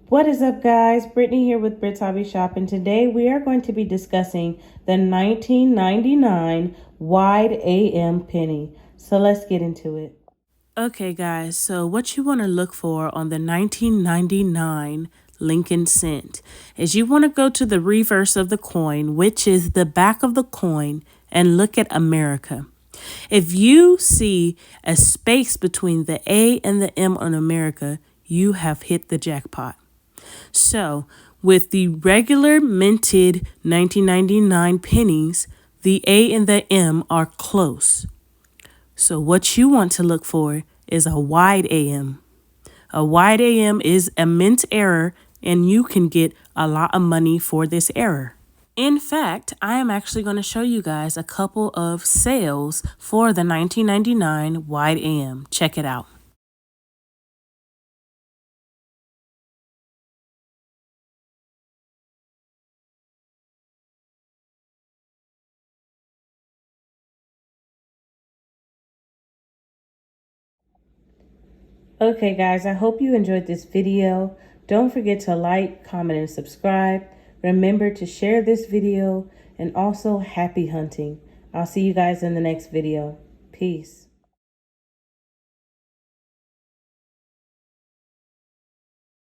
What is up, guys? Brittany here with Brit's Hobby Shop, and today we are going to be discussing the 1999 wide AM penny. So let's get into it. Okay, guys, so what you want to look for on the 1999 Lincoln cent is you want to go to the reverse of the coin, which is the back of the coin, and look at America. If you see a space between the A and the M on America, you have hit the jackpot. So, with the regular minted 1999 pennies, the A and the M are close. So, what you want to look for is a wide AM. A wide AM is a mint error, and you can get a lot of money for this error. In fact, I am actually going to show you guys a couple of sales for the 1999 wide AM. Check it out. Okay, guys, I hope you enjoyed this video. Don't forget to like, comment, and subscribe. Remember to share this video, and also happy hunting. I'll see you guys in the next video. Peace.